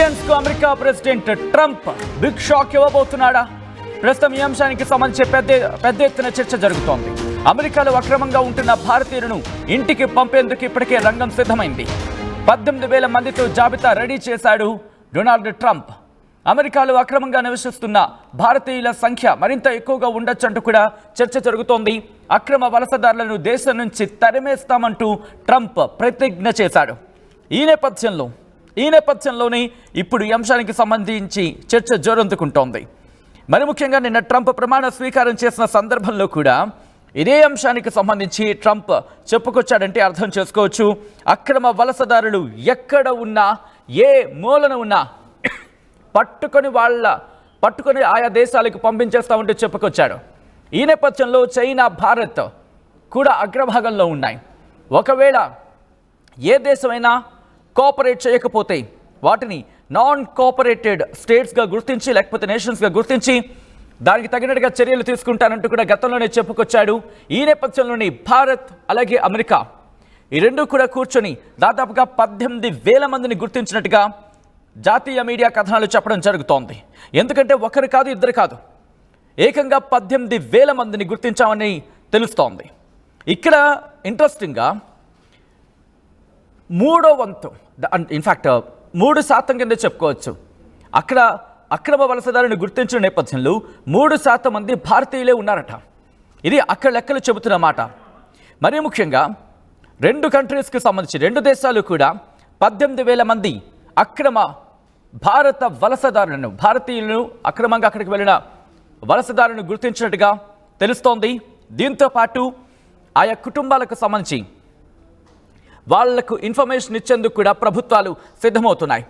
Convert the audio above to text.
Indians కు America president Trump big shock ఇవ్వబోతున్నాడా? ప్రస్తుతం ఈ అంశానికి సంబంధించి పెద్ద ఎత్తున చర్చ జరుగుతోంది. అమెరికాలో అక్రమంగా ఉంటున్న భారతీయులను ఇంటికి పంపేందుకు ఇప్పటికే రంగం సిద్ధమైంది. 18,000 మందితో జాబితా రెడీ చేశాడు డొనాల్డ్ ట్రంప్. అమెరికాలో అక్రమంగా నివసిస్తున్న భారతీయుల సంఖ్య మరింత ఎక్కువగా ఉండొచ్చంటూ కూడా చర్చ జరుగుతోంది. అక్రమ వలసదారులను దేశం నుంచి తరిమేస్తామంటూ ట్రంప్ ప్రతిజ్ఞ చేశాడు. ఈ నేపథ్యంలోనే ఇప్పుడు ఈ అంశానికి సంబంధించి చర్చ జోరందుకుంటోంది. మరి ముఖ్యంగా నిన్న ట్రంప్ ప్రమాణ స్వీకారం చేసిన సందర్భంలో కూడా ఇదే అంశానికి సంబంధించి ట్రంప్ చెప్పుకొచ్చాడంటే అర్థం చేసుకోవచ్చు. అక్రమ వలసదారులు ఎక్కడ ఉన్నా, ఏ మూలన ఉన్నా పట్టుకొని ఆయా దేశాలకు పంపించేస్తామంటూ చెప్పుకొచ్చాడు. ఈ నేపథ్యంలో చైనా, భారత్ కూడా అగ్రభాగంలో ఉన్నాయి. ఒకవేళ ఏ దేశమైనా కోఆపరేట్ చేయకపోతే వాటిని నాన్ కోఆపరేటెడ్ స్టేట్స్గా గుర్తించి, లేకపోతే నేషన్స్గా గుర్తించి దానికి తగినట్టుగా చర్యలు తీసుకుంటానంటూ కూడా గతంలోనే చెప్పుకొచ్చాడు. ఈ నేపథ్యంలోని భారత్ అలాగే అమెరికా ఈ రెండు కూడా కూర్చొని దాదాపుగా 18,000 మందిని గుర్తించినట్టుగా జాతీయ మీడియా కథనాలు చెప్పడం జరుగుతోంది. ఎందుకంటే ఒకరు కాదు, ఇద్దరు కాదు, ఏకంగా 18,000 మందిని గుర్తించామని తెలుస్తోంది. ఇక్కడ ఇంట్రెస్టింగ్గా 3వ వంతు, ఇన్ఫ్యాక్ట్ 3% కింద చెప్పుకోవచ్చు. అక్కడ అక్రమ వలసదారుని గుర్తించిన నేపథ్యంలో 3% మంది భారతీయులే ఉన్నారట. ఇది అక్కడ లెక్కలు చెబుతున్న మాట. మరీ ముఖ్యంగా 2 కంట్రీస్కి సంబంధించి 2 దేశాలు కూడా 18,000 మంది అక్రమ భారత వలసదారులను, భారతీయులను అక్రమంగా అక్కడికి వెళ్ళిన వలసదారులను గుర్తించినట్టుగా తెలుస్తోంది. దీంతో పాటు ఆయా కుటుంబాలకు సంబంధించి వాళ్లకు ఇన్ఫర్మేషన్ ఇచ్చేందుకు కూడా ప్రభుత్వాలు సిద్ధమవుతున్నాయి.